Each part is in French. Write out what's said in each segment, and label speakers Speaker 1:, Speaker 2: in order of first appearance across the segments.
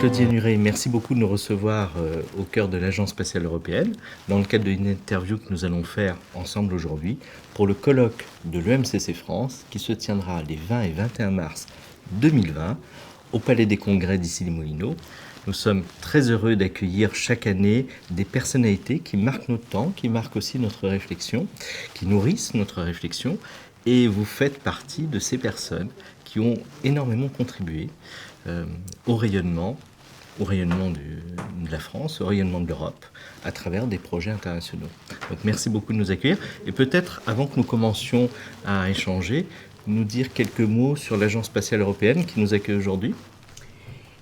Speaker 1: Claudie Nuret, merci beaucoup de nous recevoir au cœur de l'Agence spatiale européenne, dans le cadre d'une interview que nous allons faire ensemble aujourd'hui pour le colloque de l'EMCC France qui se tiendra les 20 et 21 mars 2020 au Palais des Congrès d'Issy-les-Moulineaux. Nous sommes très heureux d'accueillir chaque année des personnalités qui marquent notre temps, qui marquent aussi notre réflexion, qui nourrissent notre réflexion, et vous faites partie de ces personnes qui ont énormément contribué au rayonnement de la France, au rayonnement de l'Europe, à travers des projets internationaux. Donc merci beaucoup de nous accueillir. Et peut-être, avant que nous commencions à échanger, nous dire quelques mots sur l'Agence spatiale européenne qui nous accueille aujourd'hui.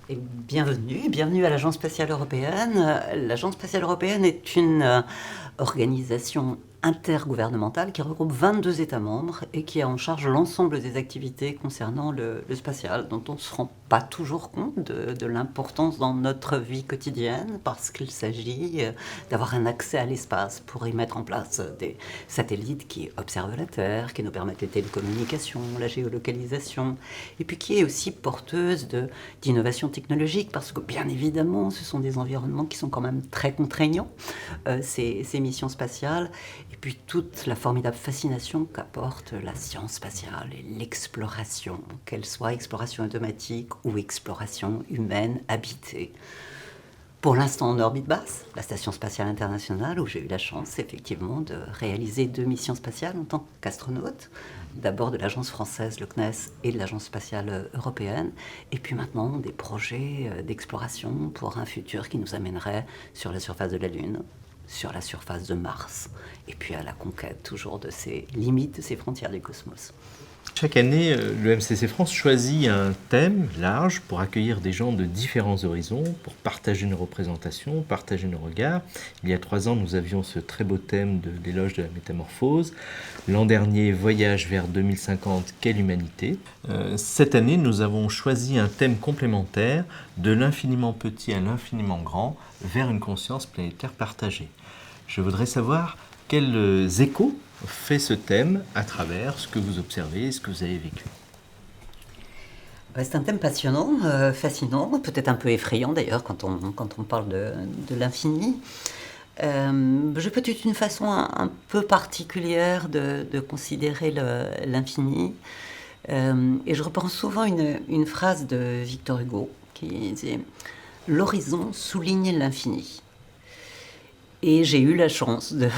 Speaker 2: Et bienvenue à l'Agence spatiale européenne. L'Agence spatiale européenne est une organisation intergouvernementale qui regroupe 22 États membres et qui a en charge l'ensemble des activités concernant le spatial, dont on ne se rend pas toujours compte de l'importance dans notre vie quotidienne, parce qu'il s'agit d'avoir un accès à l'espace pour y mettre en place des satellites qui observent la Terre, qui nous permettent les télécommunications, la géolocalisation, et puis qui est aussi porteuse d'innovation technologique, parce que bien évidemment, ce sont des environnements qui sont quand même très contraignants, ces missions spatiales. Et puis toute la formidable fascination qu'apporte la science spatiale et l'exploration, qu'elle soit exploration automatique ou exploration humaine habitée. Pour l'instant en orbite basse, la Station spatiale internationale, où j'ai eu la chance effectivement de réaliser 2 missions spatiales en tant qu'astronaute, d'abord de l'agence française, le CNES, et de l'agence spatiale européenne, et puis maintenant des projets d'exploration pour un futur qui nous amènerait sur la surface de la Lune, sur la surface de Mars, et puis à la conquête toujours de ces limites, de ces frontières du cosmos.
Speaker 1: Chaque année, le MCC France choisit un thème large pour accueillir des gens de différents horizons, pour partager nos représentations, partager nos regards. Il y a 3 ans, nous avions ce très beau thème de l'éloge de la métamorphose. L'an dernier, Voyage vers 2050, quelle humanité. Cette année, nous avons choisi un thème complémentaire, de l'infiniment petit à l'infiniment grand, vers une conscience planétaire partagée. Je voudrais savoir quels échos fait ce thème à travers ce que vous observez, ce que vous avez vécu.
Speaker 2: C'est un thème passionnant, fascinant, peut-être un peu effrayant d'ailleurs quand on parle de l'infini. J'ai peut-être une façon un peu particulière de considérer l'infini. Et je reprends souvent une phrase de Victor Hugo qui disait « L'horizon souligne l'infini ». Et j'ai eu la chance de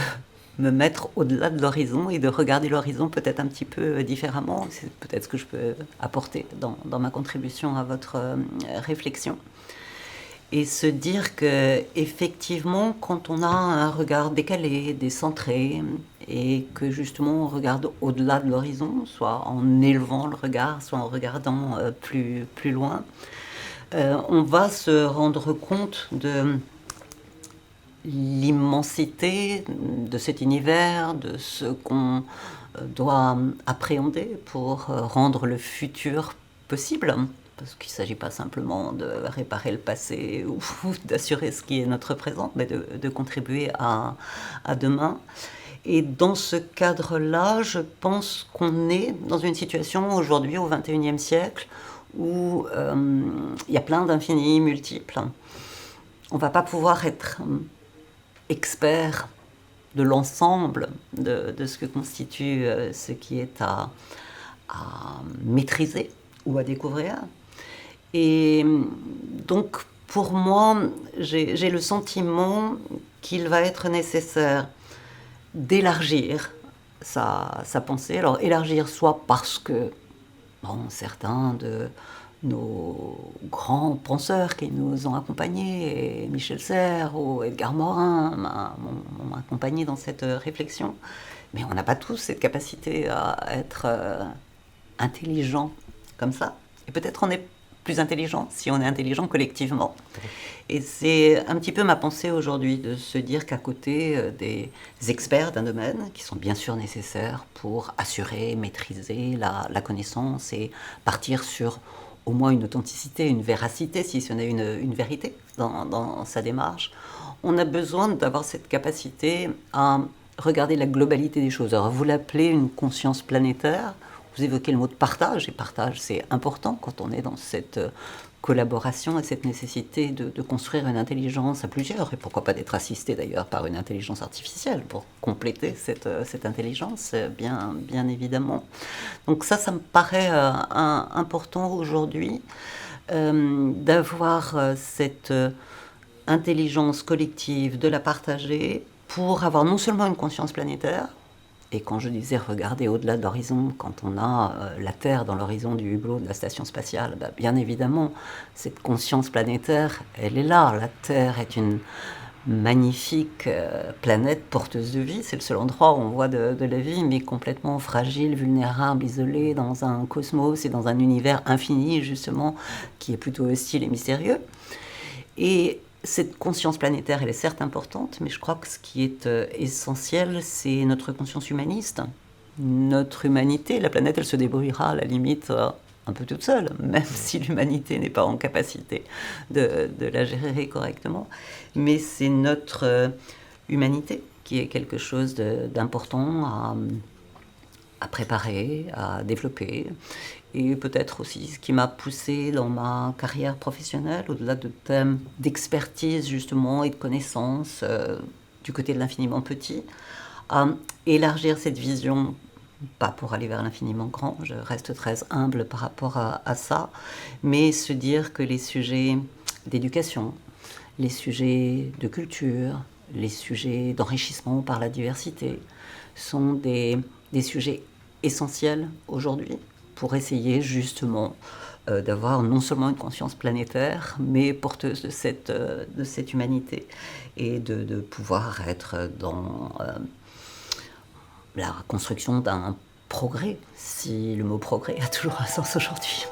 Speaker 2: me mettre au-delà de l'horizon et de regarder l'horizon peut-être un petit peu différemment. C'est peut-être ce que je peux apporter dans ma contribution à votre réflexion. Et se dire que effectivement, quand on a un regard décalé, décentré, et que justement on regarde au-delà de l'horizon, soit en élevant le regard, soit en regardant plus loin, on va se rendre compte de l'immensité de cet univers, de ce qu'on doit appréhender pour rendre le futur possible. Parce qu'il ne s'agit pas simplement de réparer le passé ou d'assurer ce qui est notre présent, mais de contribuer à demain. Et dans ce cadre-là, je pense qu'on est dans une situation aujourd'hui, au XXIe siècle, où il y a plein d'infinis multiples. On ne va pas pouvoir être expert de l'ensemble de ce que constitue ce qui est à maîtriser ou à découvrir. Et donc, pour moi, j'ai le sentiment qu'il va être nécessaire d'élargir sa pensée. Alors, élargir soit parce que certains de nos grands penseurs qui nous ont accompagnés, et Michel Serres ou Edgar Morin m'ont accompagné dans cette réflexion. Mais on n'a pas tous cette capacité à être intelligent comme ça. Et peut-être on est plus intelligent si on est intelligent collectivement. Et c'est un petit peu ma pensée aujourd'hui, de se dire qu'à côté des experts d'un domaine, qui sont bien sûr nécessaires pour assurer, maîtriser la connaissance et partir sur au moins une authenticité, une véracité, si ce n'est une vérité dans sa démarche, on a besoin d'avoir cette capacité à regarder la globalité des choses. Alors vous l'appelez une conscience planétaire, vous évoquez le mot de partage, et partage c'est important quand on est dans cette collaboration et cette nécessité de construire une intelligence à plusieurs, et pourquoi pas d'être assisté d'ailleurs par une intelligence artificielle pour compléter cette intelligence, bien évidemment. Donc ça me paraît important aujourd'hui, d'avoir cette intelligence collective, de la partager pour avoir non seulement une conscience planétaire, et quand je disais regarder au-delà de l'horizon, quand on a la Terre dans l'horizon du hublot de la station spatiale, bien évidemment, cette conscience planétaire, elle est là. La Terre est une magnifique planète porteuse de vie. C'est le seul endroit où on voit de la vie, mais complètement fragile, vulnérable, isolée dans un cosmos et dans un univers infini, justement, qui est plutôt hostile et mystérieux. Et cette conscience planétaire, elle est certes importante, mais je crois que ce qui est essentiel, c'est notre conscience humaniste. Notre humanité, la planète, elle se débrouillera à la limite un peu toute seule, même si l'humanité n'est pas en capacité de la gérer correctement. Mais c'est notre humanité qui est quelque chose d'important à préparer, à développer. Et peut-être aussi ce qui m'a poussée dans ma carrière professionnelle, au-delà de thèmes d'expertise justement et de connaissances du côté de l'infiniment petit, à élargir cette vision, pas pour aller vers l'infiniment grand, je reste très humble par rapport à ça, mais se dire que les sujets d'éducation, les sujets de culture, les sujets d'enrichissement par la diversité sont des sujets essentiels aujourd'hui pour essayer justement d'avoir non seulement une conscience planétaire, mais porteuse de cette humanité, et de pouvoir être dans la construction d'un progrès, si le mot progrès a toujours un sens aujourd'hui.